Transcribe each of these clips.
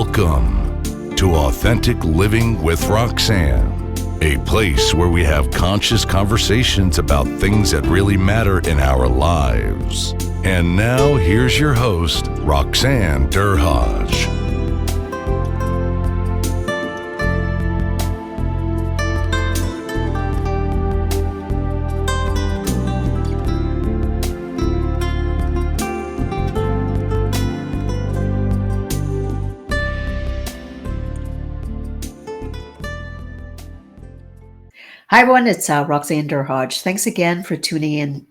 Welcome to Authentic Living with Roxanne, a place where we have conscious conversations about things that really matter in our lives. And now here's your host, Roxanne Derhodge. Hi, everyone. It's Roxanne Derhodge. Thanks again for tuning in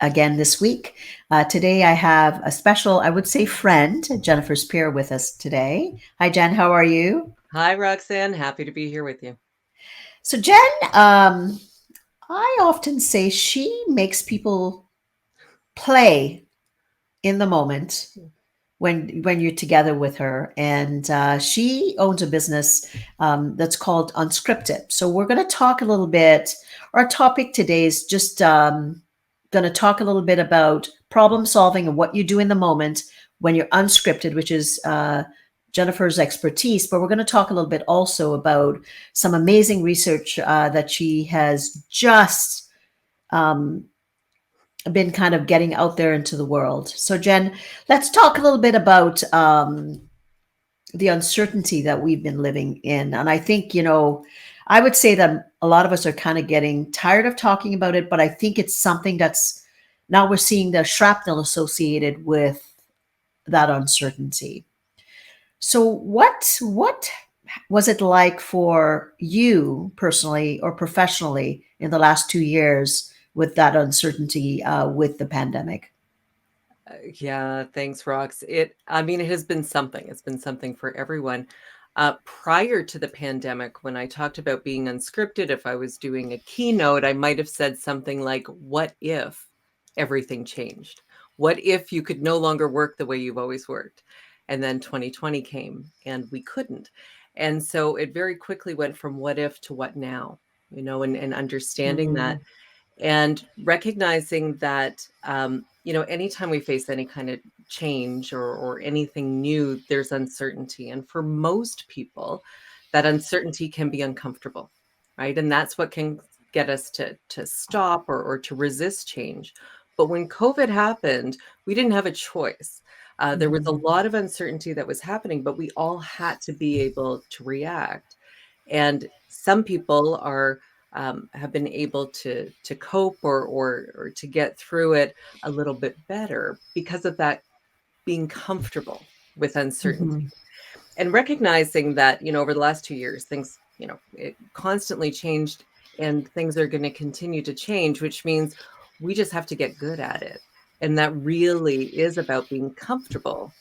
again this week. Today, I have a special, I would say, friend, Jennifer Spear, with us today. Hi, Jen. How are you? Hi, Roxanne. Happy to be here with you. So, Jen, I often say she makes people play in the moment when you're together with her, and she owns a business that's called Unscripted. So we're going to talk a little bit. Our topic today is just going to talk a little bit about problem solving and what you do in the moment when you're unscripted, which is Jennifer's expertise. But we're going to talk a little bit also about some amazing research that she has just been kind of getting out there into the world. So Jen, let's talk a little bit about the uncertainty that we've been living in. And I think, I would say that a lot of us are kind of getting tired of talking about it, but I think it's something that's now we're seeing the shrapnel associated with that uncertainty. So what was it like for you personally or professionally in the last 2 years with that uncertainty with the pandemic? Yeah, thanks, Rox. It has been something. It's been something for everyone. Prior to the pandemic, when I talked about being unscripted, if I was doing a keynote, I might have said something like, what if everything changed? What if you could no longer work the way you've always worked? And then 2020 came and we couldn't. And so it very quickly went from what if to what now, and understanding that. And recognizing that, anytime we face any kind of change or anything new, there's uncertainty. And for most people, that uncertainty can be uncomfortable, right? And that's what can get us to stop or to resist change. But when COVID happened, we didn't have a choice. There was a lot of uncertainty that was happening, but we all had to be able to react. And some people have been able to cope or to get through it a little bit better because of that being comfortable with uncertainty and recognizing that, over the last 2 years, things, it constantly changed and things are going to continue to change, which means we just have to get good at it. And that really is about being comfortable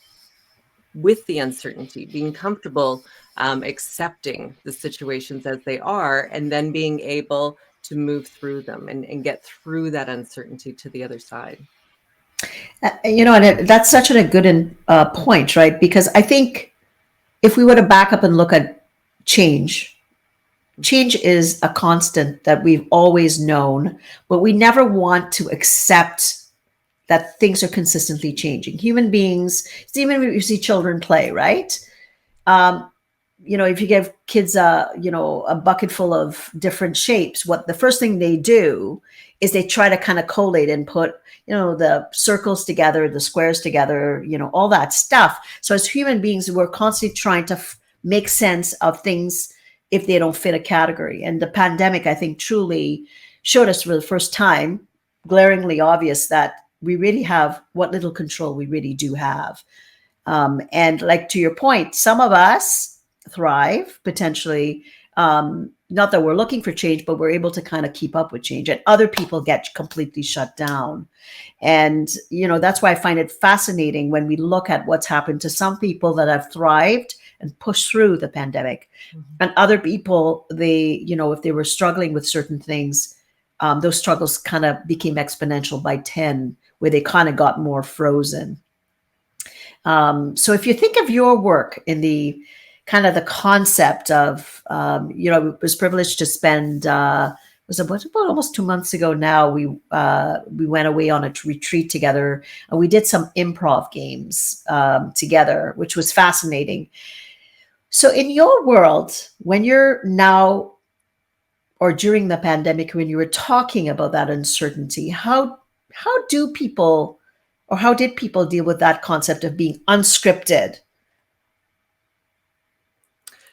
with the uncertainty, being comfortable accepting the situations as they are, and then being able to move through them and get through that uncertainty to the other side. And that's such a good point, right? Because I think if we were to back up and look at change is a constant that we've always known, but we never want to accept that things are consistently changing. Human beings, even when you see children play, right? If you give kids a bucket full of different shapes, what the first thing they do is they try to kind of collate and put, the circles together, the squares together, all that stuff. So as human beings, we're constantly trying to make sense of things if they don't fit a category. And the pandemic, I think, truly showed us for the first time, glaringly obvious, that we really have what little control we really do have. And like to your point, some of us thrive potentially, not that we're looking for change, but we're able to kind of keep up with change, and other people get completely shut down. And, that's why I find it fascinating when we look at what's happened to some people that have thrived and pushed through the pandemic, and other people, if they were struggling with certain things, those struggles kind of became exponential by 10, where they kind of got more frozen. So if you think of your work in the kind of the concept of, I was privileged to spend, it was about almost 2 months ago now, we went away on a retreat together, and we did some improv games together, which was fascinating. So in your world, when you're now or during the pandemic, when you were talking about that uncertainty, how do people or how did people deal with that concept of being unscripted?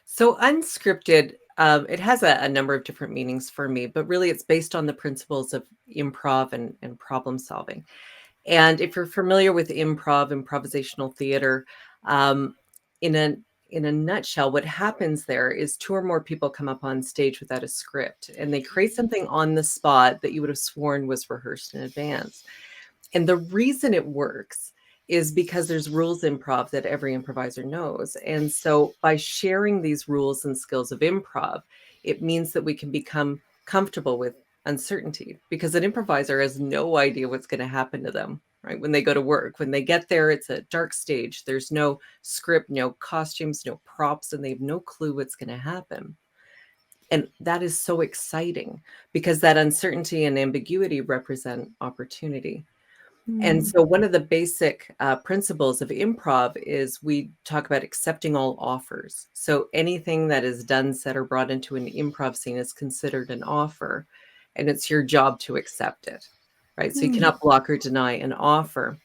So unscripted, it has a number of different meanings for me, but really it's based on the principles of improv and problem solving. And if you're familiar with improvisational theater, um, in a in a nutshell, what happens there is two or more people come up on stage without a script, and they create something on the spot that you would have sworn was rehearsed in advance. And the reason it works is because there's rules improv that every improviser knows. And so by sharing these rules and skills of improv, it means that we can become comfortable with uncertainty because an improviser has no idea what's going to happen to them, right? When they go to work, when they get there, it's a dark stage. There's no script, no costumes, no props, and they have no clue what's going to happen. And that is so exciting because that uncertainty and ambiguity represent opportunity. And Hmm. so one of the basic principles of improv is we talk about accepting all offers. So anything that is done, said, or brought into an improv scene is considered an offer, and it's your job to accept it, right? So you Hmm. cannot block or deny an offer.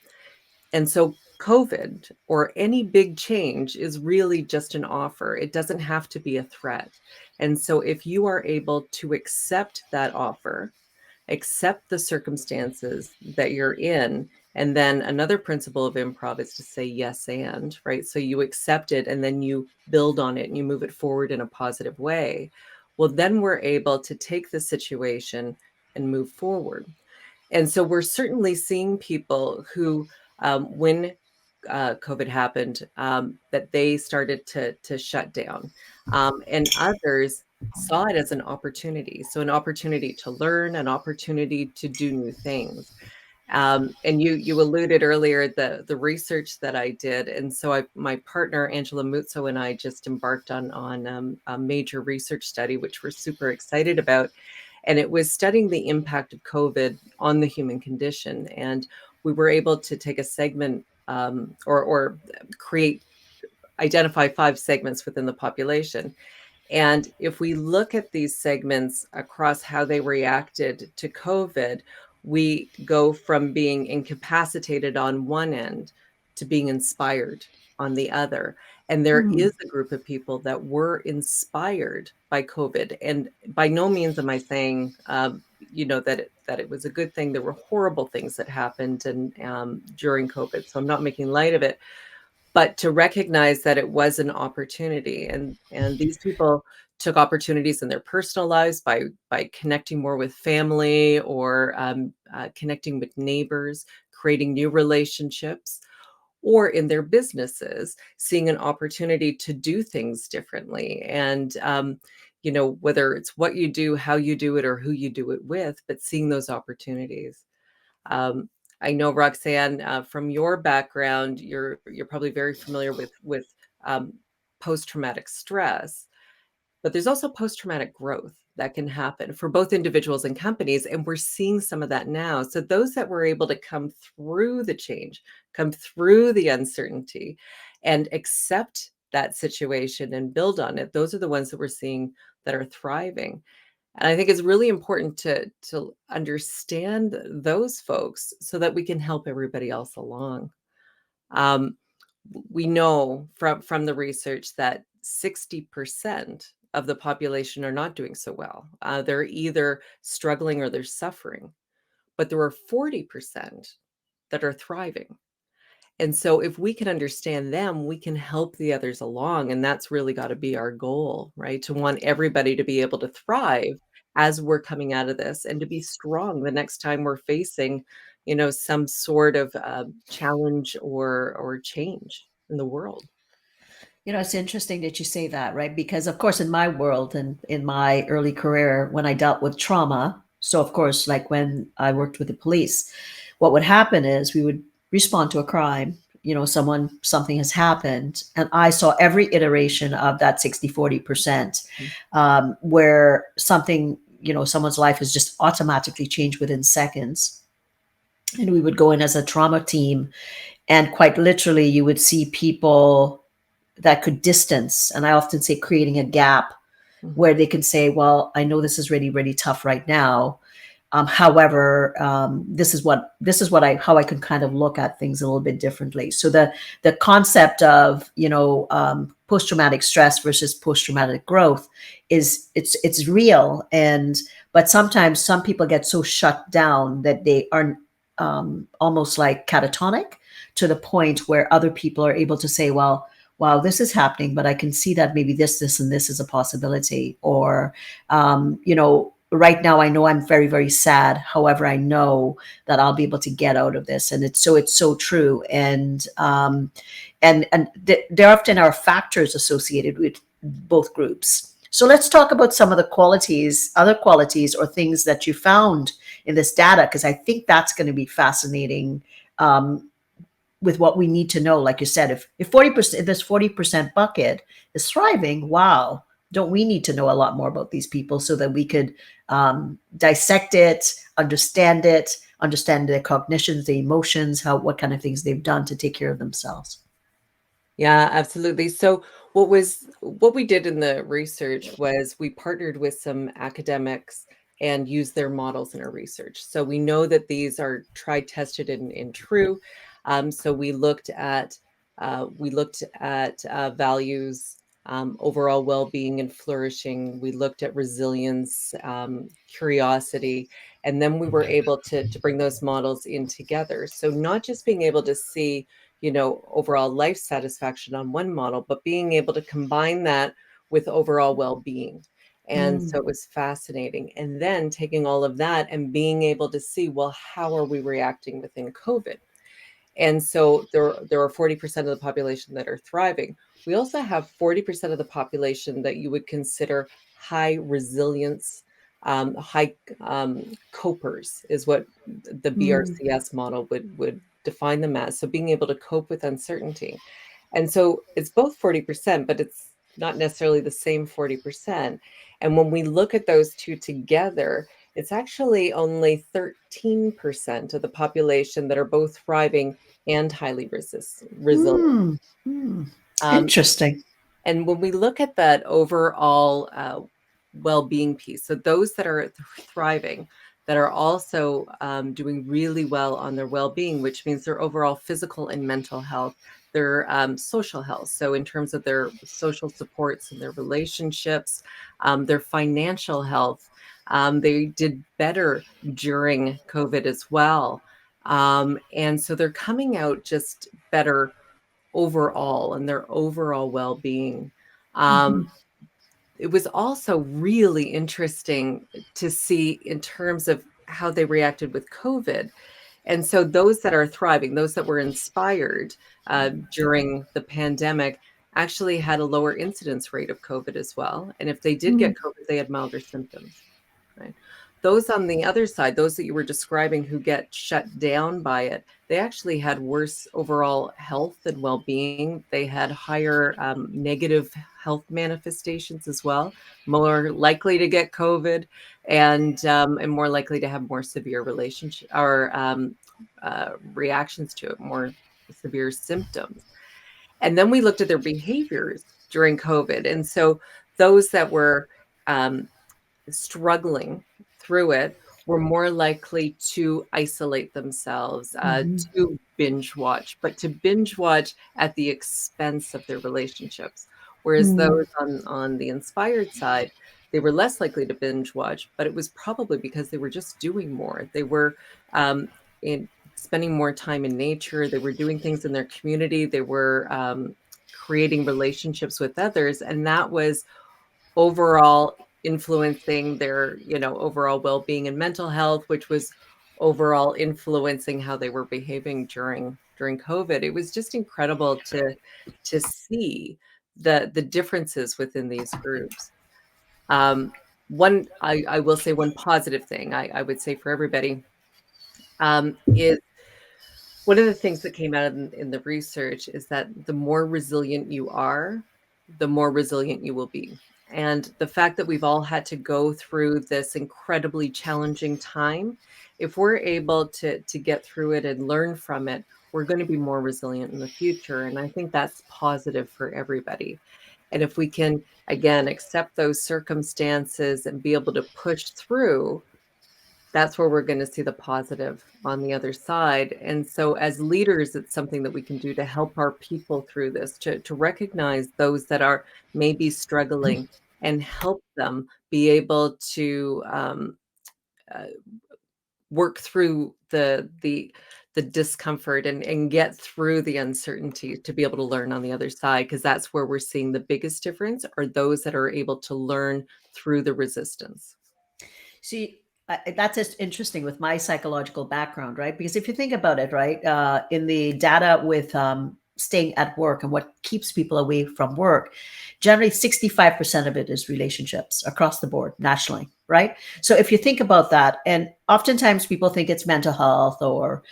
And so COVID or any big change is really just an offer. It doesn't have to be a threat. And so if you are able to accept that offer, accept the circumstances that you're in. And then another principle of improv is to say yes and, right? So you accept it and then you build on it and you move it forward in a positive way. Well, then we're able to take the situation and move forward. And so we're certainly seeing people who, when COVID happened, that they started to shut down, and others saw it as an opportunity. So an opportunity to learn, an opportunity to do new things. And you alluded earlier the research that I did, and so my partner Angela Muzzo and I just embarked on a major research study, which we're super excited about, and it was studying the impact of COVID on the human condition. And we were able to take a segment or create identify 5 segments within the population. And if we look at these segments across how they reacted to COVID, we go from being incapacitated on one end to being inspired on the other. And there Hmm. is a group of people that were inspired by COVID. And by no means am I saying, that it was a good thing. There were horrible things that happened and during COVID. So I'm not making light of it, but to recognize that it was an opportunity, and these people took opportunities in their personal lives by connecting more with family or connecting with neighbors, creating new relationships, or in their businesses, seeing an opportunity to do things differently. And whether it's what you do, how you do it, or who you do it with, but seeing those opportunities. Um, I know Roxanne, from your background, you're probably very familiar with um, post-traumatic stress, but there's also post-traumatic growth that can happen for both individuals and companies, and we're seeing some of that now. So those that were able to come through the change, come through the uncertainty, and accept that situation and build on it, those are the ones that we're seeing that are thriving. And I think it's really important to understand those folks so that we can help everybody else along. Um, we know from the research that 60% of the population are not doing so well. They're either struggling or they're suffering, but there are 40% that are thriving. And so if we can understand them, we can help the others along. And that's really got to be our goal, right? To want everybody to be able to thrive as we're coming out of this and to be strong the next time we're facing, some sort of challenge or change in the world. It's interesting that you say that, right? Because, of course, in my world and in my early career, when I dealt with trauma, so of course, like when I worked with the police, what would happen is we would respond to a crime. Something has happened. And I saw every iteration of that 60-40%, Mhm. where someone's life has just automatically changed within seconds. And we would go in as a trauma team. And quite literally, you would see people that could distance, and I often say creating a gap where they can say, well, I know this is really, really tough right now. However, this is how I can kind of look at things a little bit differently. So the concept of, post-traumatic stress versus post-traumatic growth it's real, but sometimes some people get so shut down that they are almost like catatonic, to the point where other people are able to say, well, wow, this is happening, but I can see that maybe this, and this is a possibility. Or, right now I know I'm very, very sad. However, I know that I'll be able to get out of this. And it's so true. And there often are factors associated with both groups. So let's talk about some of the other qualities or things that you found in this data, because I think that's going to be fascinating. With what we need to know, like you said, if 40%, if this 40% bucket is thriving, wow, don't we need to know a lot more about these people so that we could dissect it, understand their cognitions, their emotions, what kind of things they've done to take care of themselves. Yeah, absolutely. So what we did in the research was we partnered with some academics and used their models in our research. So we know that these are tried, tested, and true. So we looked at values, overall well-being and flourishing. We looked at resilience, curiosity, and then we were able to bring those models in together. So not just being able to see, overall life satisfaction on one model, but being able to combine that with overall well-being. And so it was fascinating. And then taking all of that and being able to see, well, how are we reacting within COVID? And so there are 40% of the population that are thriving. We also have 40% of the population that you would consider high resilience, high copers is what the BRCS model would define them as. So being able to cope with uncertainty. And so it's both 40%, but it's not necessarily the same 40%. And when we look at those two together, it's actually only 13% of the population that are both thriving and highly resilient. Interesting. And when we look at that overall well-being piece, so those that are thriving, that are also doing really well on their well-being, which means their overall physical and mental health, their social health. So in terms of their social supports and their relationships, their financial health, they did better during COVID as well. And so they're coming out just better overall and their overall well-being. It was also really interesting to see in terms of how they reacted with COVID. And so those that are thriving, those that were inspired during the pandemic, actually had a lower incidence rate of COVID as well. And if they did get COVID, they had milder symptoms. Right. Those on the other side, those that you were describing who get shut down by it, they actually had worse overall health and well-being. They had higher negative health manifestations as well, more likely to get COVID, and more likely to have more severe relationship or reactions to it, more severe symptoms. And then we looked at their behaviors during COVID, and so those that were struggling through it were more likely to isolate themselves, to binge watch, but to binge watch at the expense of their relationships. Whereas those on the inspired side, they were less likely to binge watch, but it was probably because they were just doing more. They were spending more time in nature. They were doing things in their community. They were creating relationships with others. And that was overall influencing their, overall well-being and mental health, which was overall influencing how they were behaving during COVID. It was just incredible to see the differences within these groups. One, I will say one positive thing I would say for everybody is one of the things that came out in the research is that the more resilient you are, the more resilient you will be. And the fact that we've all had to go through this incredibly challenging time, if we're able to get through it and learn from it, we're going to be more resilient in the future. And I think that's positive for everybody. And if we can, again, accept those circumstances and be able to push through, that's where we're going to see the positive on the other side. And so as leaders, it's something that we can do to help our people through this, to recognize those that are maybe struggling and help them be able to uh, work through the discomfort and get through the uncertainty to be able to learn on the other side, because that's where we're seeing the biggest difference, are those that are able to learn through the resistance. See, that's just interesting with my psychological background, right? Because if you think about it, right, in the data with staying at work and what keeps people away from work, generally 65% of it is relationships across the board nationally, right? So if you think about that, and oftentimes people think it's mental health or,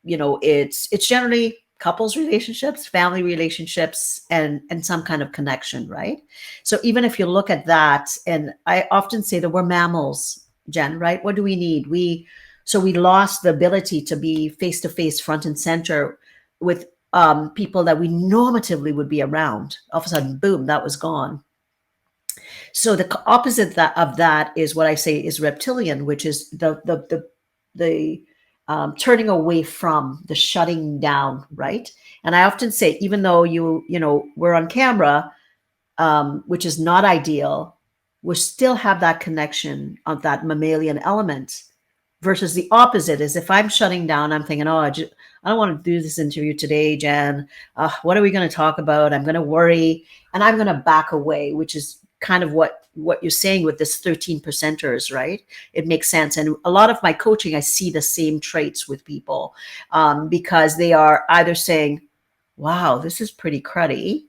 it's generally couples relationships, family relationships, and some kind of connection, right? So even if you look at that, and I often say that we're mammals, Jen, right? What do we need? We lost the ability to be face to face, front and center with people that we normatively would be around. All of a sudden, boom, that was gone. So the opposite of that is what I say is reptilian, which is the turning away from, the shutting down, right? And I often say, even though we're on camera, which is not ideal, we still have that connection of that mammalian element. Versus the opposite is, if I'm shutting down, I'm thinking, oh, I don't want to do this interview today, Jen. What are we going to talk about? I'm going to worry, and I'm going to back away, which is kind of what you're saying with this 13 percenters, right? It makes sense. And a lot of my coaching, I see the same traits with people, because they are either saying, wow, this is pretty cruddy.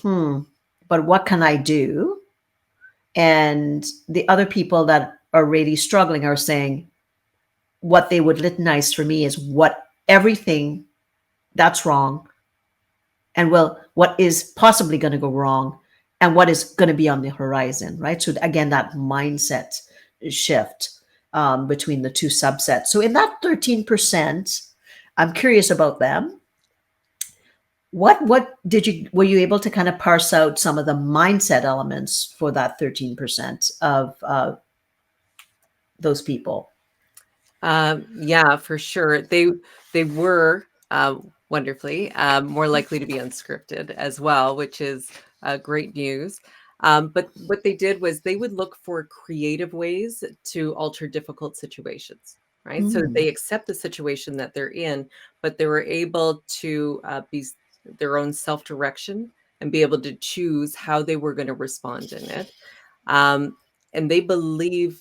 But what can I do? And the other people that are really struggling are saying, what they would litanize for me is what everything that's wrong, and what is possibly going to go wrong, and what is going to be on the horizon, right? So again, that mindset shift between the two subsets. So in that 13%, I'm curious about them. What were you able to kind of parse out some of the mindset elements for that 13% of those people? Yeah, for sure. They were wonderfully more likely to be unscripted as well, which is great news. But what they did was they would look for creative ways to alter difficult situations, right? So they accept the situation that they're in, but they were able to be their own self-direction and be able to choose how they were going to respond in it. And they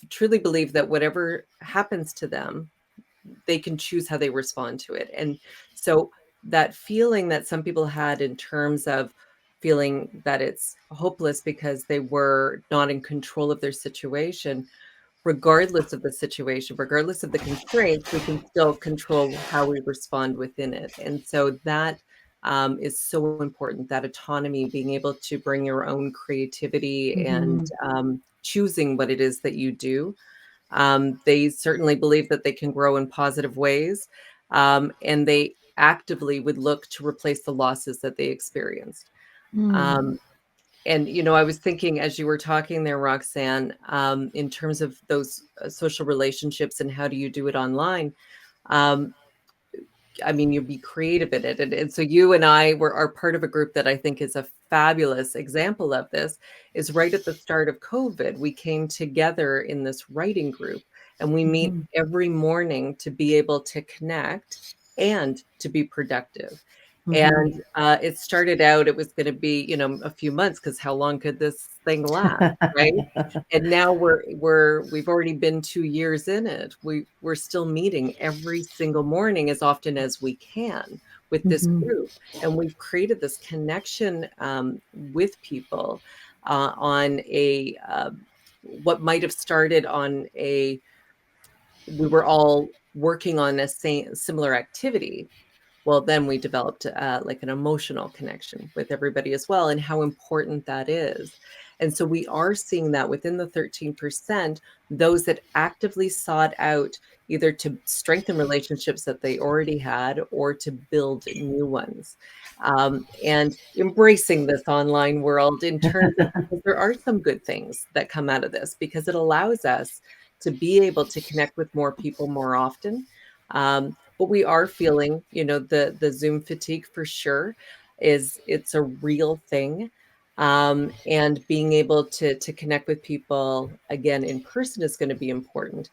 truly believe that whatever happens to them, they can choose how they respond to it. And so that feeling that some people had in terms of feeling that it's hopeless because they were not in control of their situation, regardless of the situation, regardless of the constraints, we can still control how we respond within it. And so that is so important, that autonomy, being able to bring your own creativity and choosing what it is that you do. They certainly believe that they can grow in positive ways, and they actively would look to replace the losses that they experienced. And, I was thinking as you were talking there, Roxanne, in terms of those social relationships and how do you do it online? I mean, you be creative in it. And so you and I are part of a group that I think is a fabulous example of this. Is right at the start of COVID, we came together in this writing group, and we meet every morning to be able to connect and to be productive. And it started out, it was going to be, a few months, because how long could this thing last, right? And now we've already been 2 years in it. We're still meeting every single morning as often as we can with this group, and we've created this connection with people on a what might have started on we were all working on a similar activity. Well, then we developed like an emotional connection with everybody as well, and how important that is. And so we are seeing that within the 13%, those that actively sought out either to strengthen relationships that they already had or to build new ones. And embracing this online world in terms of, because there are some good things that come out of this, because it allows us to be able to connect with more people more often. But we are feeling, the Zoom fatigue for sure. It's a real thing. And being able to connect with people again in person is going to be important.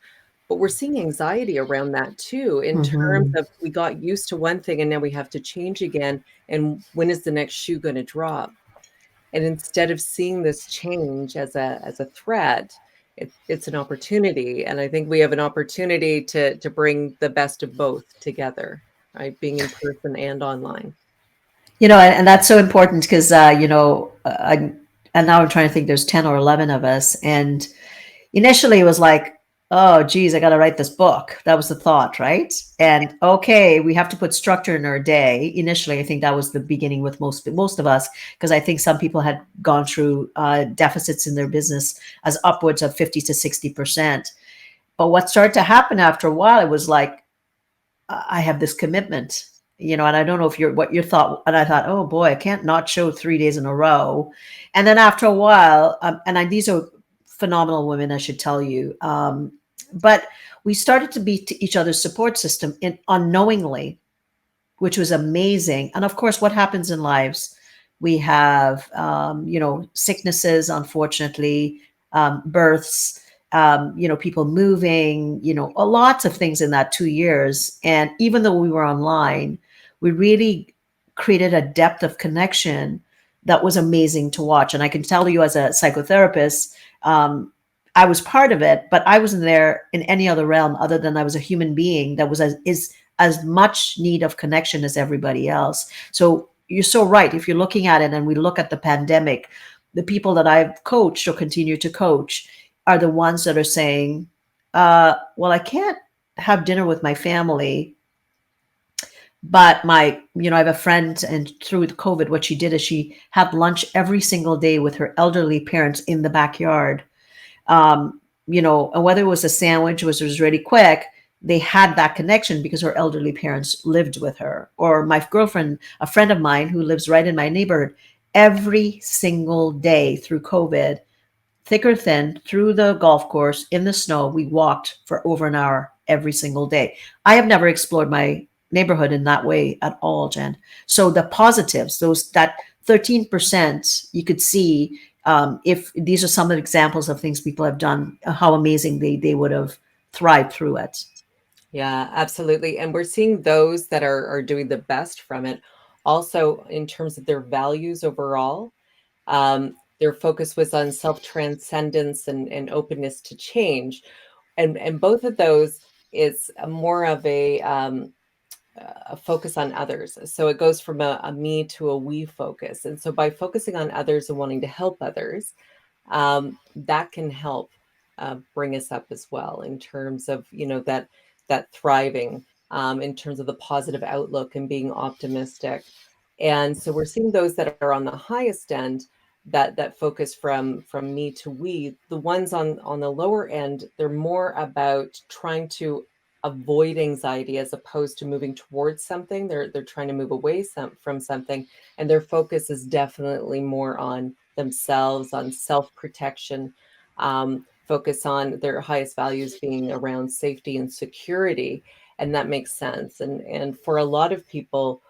But we're seeing anxiety around that too, in terms Mhm. of we got used to one thing and now we have to change again. And when is the next shoe going to drop? And instead of seeing this change as a threat, it's an opportunity. And I think we have an opportunity to bring the best of both together, right? Being in person and online. And that's so important because, and now I'm trying to think there's 10 or 11 of us. And initially it was like, oh, geez, I got to write this book. That was the thought, right? And okay, we have to put structure in our day. Initially, I think that was the beginning with most of us, because I think some people had gone through deficits in their business as upwards of 50 to 60%. But what started to happen after a while, it was like, I have this commitment, and I don't know what your thought. And I thought, oh boy, I can't not show 3 days in a row. And then after a while, these are phenomenal women, I should tell you. But we started to be to each other's support system unknowingly, which was amazing. And of course, what happens in lives? We have, sicknesses, unfortunately, births, people moving, lots of things in that 2 years. And even though we were online, we really created a depth of connection that was amazing to watch. And I can tell you, as a psychotherapist, I was part of it, but I wasn't there in any other realm other than I was a human being that was as much need of connection as everybody else. So you're so right. If you're looking at it and we look at the pandemic, the people that I've coached or continue to coach are the ones that are saying, well, I can't have dinner with my family, but I have a friend, and through COVID, what she did is she had lunch every single day with her elderly parents in the backyard. And whether it was a sandwich, which was really quick, they had that connection because her elderly parents lived with her. Or my girlfriend, a friend of mine who lives right in my neighborhood, every single day through COVID, thick or thin, through the golf course in the snow, we walked for over an hour every single day. I have never explored my neighborhood in that way at all, Jen. So the positives, that 13%, you could see, if these are some of the examples of things people have done, how amazing they would have thrived through it. Yeah, absolutely. And we're seeing those that are doing the best from it. Also, in terms of their values overall, their focus was on self-transcendence and openness to change. And both of those is more of a focus on others. So it goes from a me to a we focus. And so by focusing on others and wanting to help others, that can help bring us up as well in terms of, that thriving, in terms of the positive outlook and being optimistic. And so we're seeing those that are on the highest end, that focus from me to we. The ones on the lower end, they're more about trying to avoid anxiety as opposed to moving towards something. They're trying to move away from something, and their focus is definitely more on themselves, on self-protection, focus on their highest values being around safety and security. And that makes sense. And for a lot of people,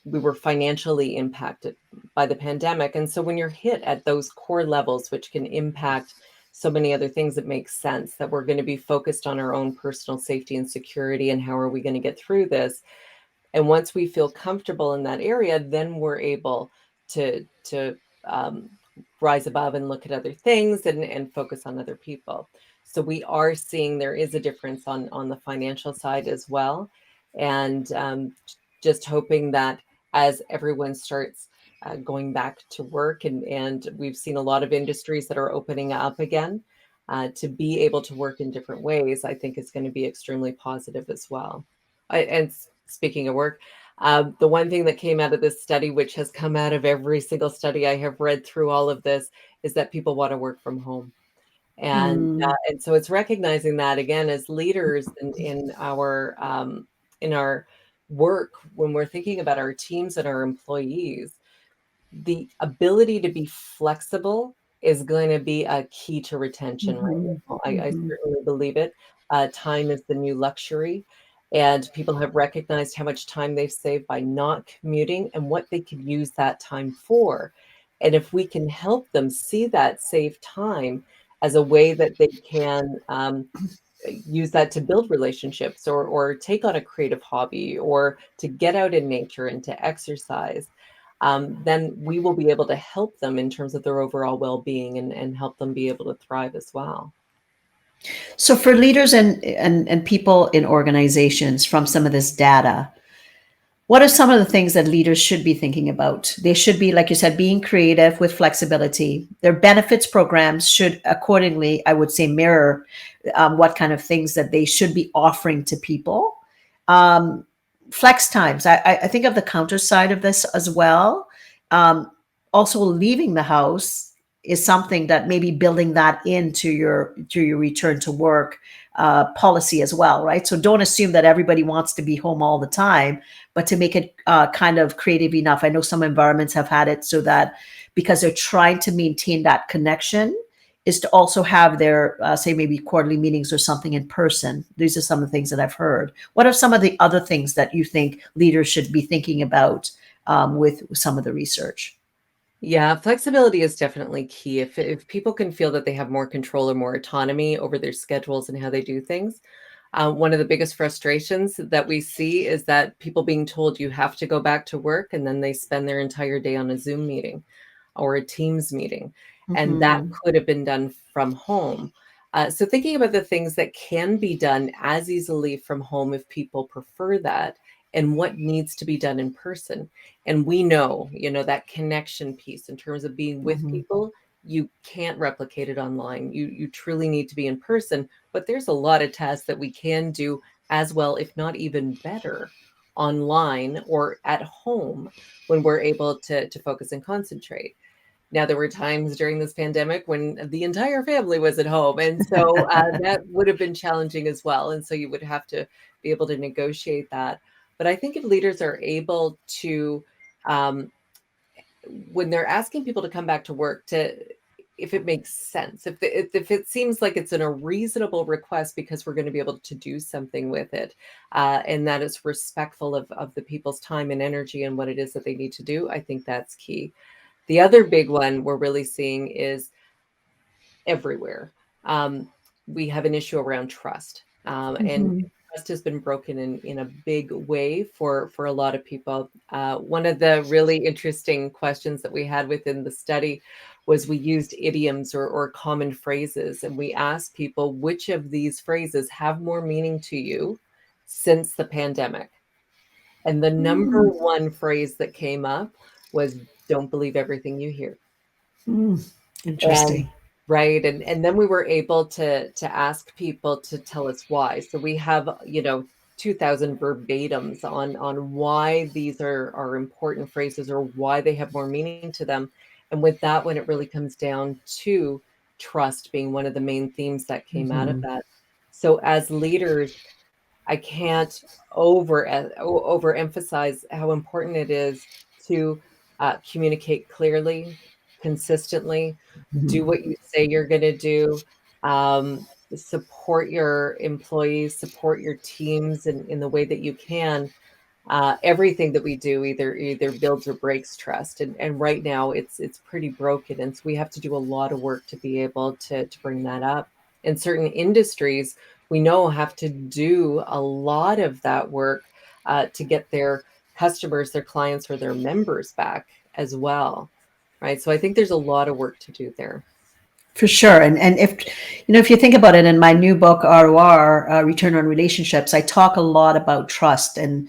we were financially impacted by the pandemic. And so when you're hit at those core levels, which can impact so many other things, it makes sense that we're going to be focused on our own personal safety and security and how are we going to get through this. And once we feel comfortable in that area, then we're able to um, rise above and look at other things and focus on other people. So we are seeing there is a difference on the financial side as well. And just hoping that as everyone starts going back to work, and we've seen a lot of industries that are opening up again, to be able to work in different ways, I think is going to be extremely positive as well. And speaking of work, the one thing that came out of this study, which has come out of every single study I have read through all of this, is that people want to work from home. And so it's recognizing that again as leaders in our work, when we're thinking about our teams and our employees, the ability to be flexible is going to be a key to retention right now. I certainly believe it. Time is the new luxury, and people have recognized how much time they've saved by not commuting and what they could use that time for. And if we can help them see that saved time as a way that they can use that to build relationships or take on a creative hobby or to get out in nature and to exercise, then we will be able to help them in terms of their overall well-being and help them be able to thrive as well. So for leaders and people in organizations from some of this data, what are some of the things that leaders should be thinking about? They should be, like you said, being creative with flexibility. Their benefits programs should accordingly, I would say, mirror what kind of things that they should be offering to people. Flex times. I think of the counter side of this as well. Also, leaving the house is something that maybe building that into your return to work policy as well, right? So don't assume that everybody wants to be home all the time, but to make it kind of creative enough. I know some environments have had it so that because they're trying to maintain that connection, is to also have their, say, maybe quarterly meetings or something in person. These are some of the things that I've heard. What are some of the other things that you think leaders should be thinking about with some of the research? Yeah, flexibility is definitely key. If people can feel that they have more control or more autonomy over their schedules and how they do things, one of the biggest frustrations that we see is that people being told you have to go back to work, and then they spend their entire day on a Zoom meeting or a Teams meeting, and that could have been done from home. So thinking about the things that can be done as easily from home if people prefer that, and what needs to be done in person. And we know, that connection piece in terms of being with people, you can't replicate it online. You truly need to be in person, but there's a lot of tasks that we can do as well, if not even better, online or at home when we're able to focus and concentrate. Now, there were times during this pandemic when the entire family was at home, and so that would have been challenging as well. And so you would have to be able to negotiate that. But I think if leaders are able to, when they're asking people to come back to work, if it makes sense, if it seems like it's a reasonable request because we're going to be able to do something with it, and that is respectful of the people's time and energy and what it is that they need to do, I think that's key. The other big one we're really seeing is everywhere. We have an issue around trust, and trust has been broken in a big way for a lot of people. One of the really interesting questions that we had within the study was we used idioms or common phrases, and we asked people which of these phrases have more meaning to you since the pandemic. And the number one phrase that came up was "Don't believe everything you hear." Interesting. Right. And then we were able to ask people to tell us why. So we have, 2,000 verbatims on why these are important phrases or why they have more meaning to them. And with that one, it really comes down to trust being one of the main themes that came out of that. So as leaders, I can't overemphasize how important it is to communicate clearly, consistently, do what you say you're going to do, support your employees, support your teams in the way that you can. Everything that we do either builds or breaks trust, and right now it's pretty broken, and so we have to do a lot of work to be able to bring that up. In certain industries, we know have to do a lot of that work to get their customers, their clients, or their members back as well, right? So I think there's a lot of work to do there. For sure. And if you think about it, in my new book, ROR, Return on Relationships, I talk a lot about trust. And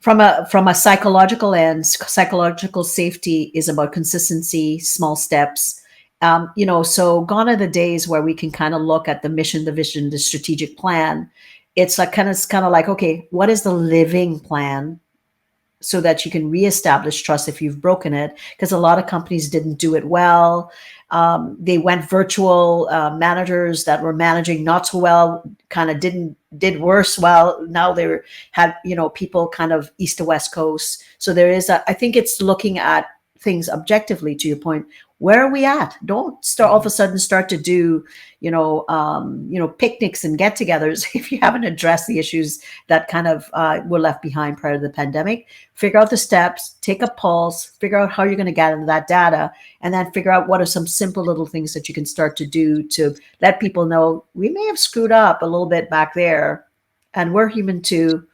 from a psychological lens, psychological safety is about consistency, small steps. So gone are the days where we can kind of look at the mission, the vision, the strategic plan. it's like kind of like, okay, what is the living plan so that you can reestablish trust if you've broken it? Because a lot of companies didn't do it well. They went virtual. Managers that were managing not so well kind of did worse. Well, now they had, people kind of east to west coast. So there is I think it's looking at things objectively. To your point, where are we at? Don't start all of a sudden start to do, picnics and get-togethers if you haven't addressed the issues that kind of were left behind prior to the pandemic. Figure out the steps, take a pulse, figure out how you're going to gather that data, and then figure out what are some simple little things that you can start to do to let people know we may have screwed up a little bit back there, and we're human too,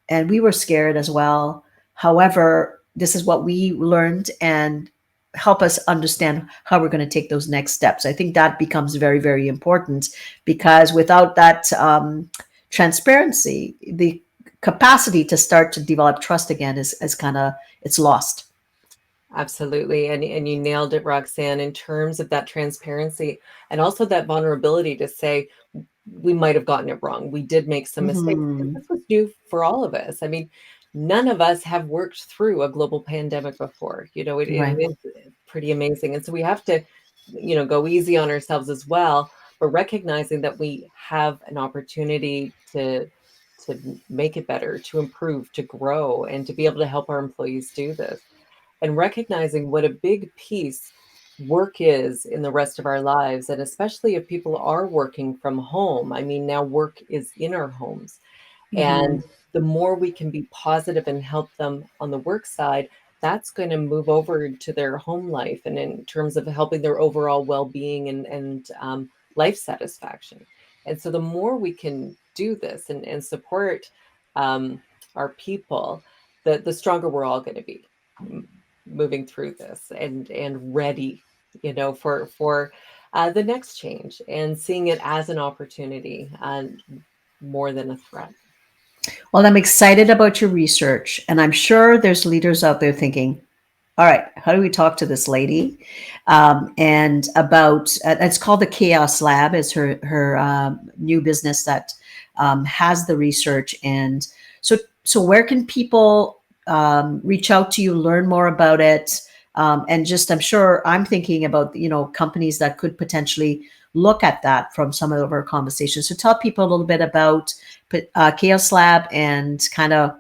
and we were scared as well. However, this is what we learned, and help us understand how we're going to take those next steps. I think that becomes very, very important, because without that transparency, the capacity to start to develop trust again is kind of, it's lost. Absolutely. And you nailed it, Roxanne, in terms of that transparency and also that vulnerability to say, we might have gotten it wrong. We did make some mistakes. Mhm. This was new for all of us. I mean, none of us have worked through a global pandemic before. It Right. is pretty amazing. And so we have to, go easy on ourselves as well, but recognizing that we have an opportunity to make it better, to improve, to grow, and to be able to help our employees do this. And recognizing what a big piece work is in the rest of our lives, and especially if people are working from home. I mean, now work is in our homes. Mhm. And the more we can be positive and help them on the work side, that's going to move over to their home life and in terms of helping their overall well-being and life satisfaction. And so the more we can do this and support our people, the stronger we're all going to be moving through this and ready, for the next change, and seeing it as an opportunity and more than a threat. Well, I'm excited about your research, and I'm sure there's leaders out there thinking, all right, how do we talk to this lady? And about, it's called the Chaos Lab, is her new business that has the research. And so where can people reach out to you, learn more about it? And just, I'm sure I'm thinking about, companies that could potentially look at that from some of our conversations. So tell people a little bit about Chaos Lab and kind of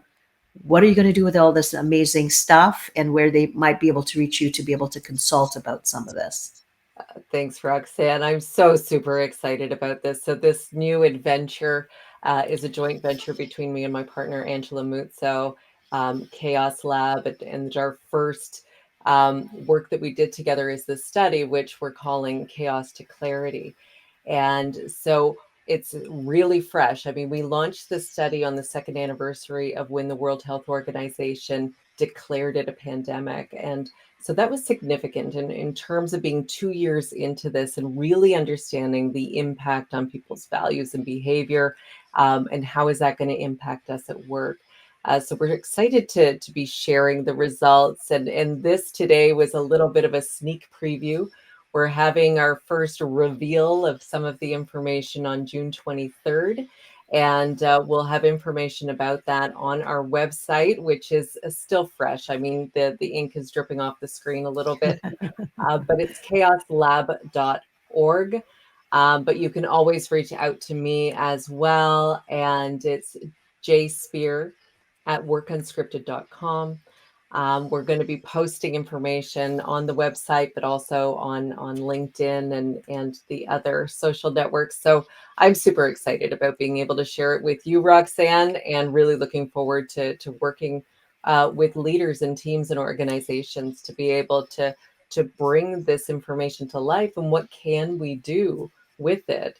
what are you going to do with all this amazing stuff, and where they might be able to reach you to be able to consult about some of this. Thanks, Roxanne. I'm so super excited about this. So this new adventure is a joint venture between me and my partner, Angela Muzzo, Chaos Lab. And our first work that we did together is this study, which we're calling Chaos to Clarity. And so it's really fresh. I mean, we launched this study on the second anniversary of when the World Health Organization declared it a pandemic. And so that was significant in terms of being 2 years into this and really understanding the impact on people's values and behavior, and how is that going to impact us at work. So we're excited to be sharing the results. And this today was a little bit of a sneak preview. We're having our first reveal of some of the information on June 23rd. And we'll have information about that on our website, which is still fresh. I mean, the ink is dripping off the screen a little bit, but it's chaoslab.org. But you can always reach out to me as well. And it's jspear@workunscripted.com. We're going to be posting information on the website, but also on LinkedIn and the other social networks. So I'm super excited about being able to share it with you, Roxanne, and really looking forward to working with leaders and teams and organizations to be able to bring this information to life, and what can we do with it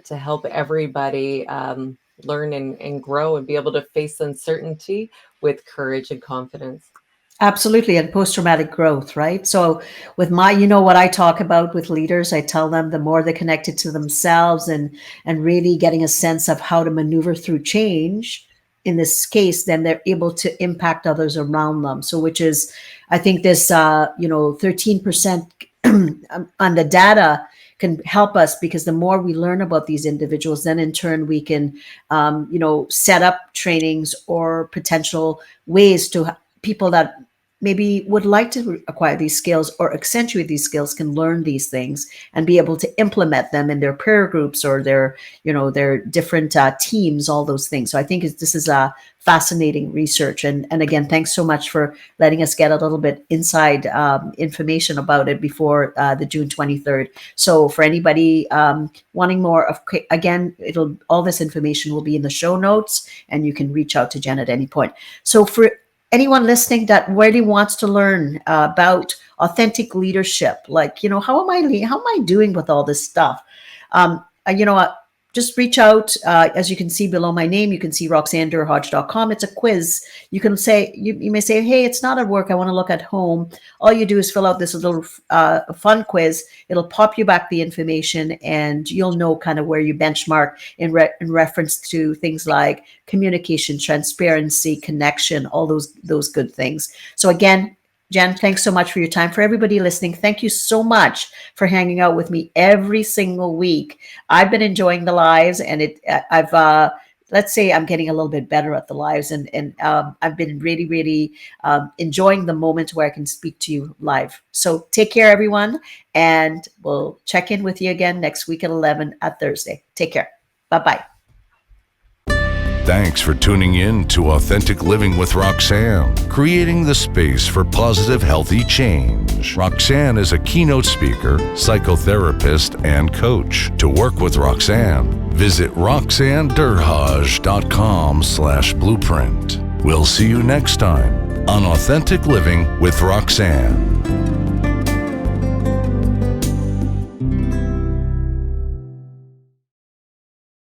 to help everybody learn and grow and be able to face uncertainty with courage and confidence. Absolutely. And post-traumatic growth, right? So with my, what I talk about with leaders, I tell them the more they're connected to themselves and really getting a sense of how to maneuver through change in this case, then they're able to impact others around them. So which is, I think this, 13% on the data can help us, because the more we learn about these individuals, then in turn we can, set up trainings or potential ways to people that maybe would like to acquire these skills or accentuate these skills can learn these things and be able to implement them in their peer groups or their different teams, all those things. So I think this is a fascinating research. And again, thanks so much for letting us get a little bit inside information about it before the June 23rd. So for anybody wanting more, again, all this information will be in the show notes, and you can reach out to Jen at any point. So for anyone listening that really wants to learn about authentic leadership, like, how am I doing with all this stuff? Just reach out. As you can see below my name, you can see roxannedurhodge.com. It's a quiz. You can say, you may say, hey, it's not at work, I want to look at home. All you do is fill out this little fun quiz. It'll pop you back the information, and you'll know kind of where you benchmark in reference to things like communication, transparency, connection, all those good things. So again, Jen, thanks so much for your time. For everybody listening, thank you so much for hanging out with me every single week. I've been enjoying the lives, and let's say I'm getting a little bit better at the lives, and I've been really, really enjoying the moment where I can speak to you live. So take care, everyone, and we'll check in with you again next week at 11 at Thursday. Take care. Bye-bye. Thanks for tuning in to Authentic Living with Roxanne, creating the space for positive, healthy change. Roxanne is a keynote speaker, psychotherapist, and coach. To work with Roxanne, visit roxannedurhodge.com/blueprint. We'll see you next time on Authentic Living with Roxanne.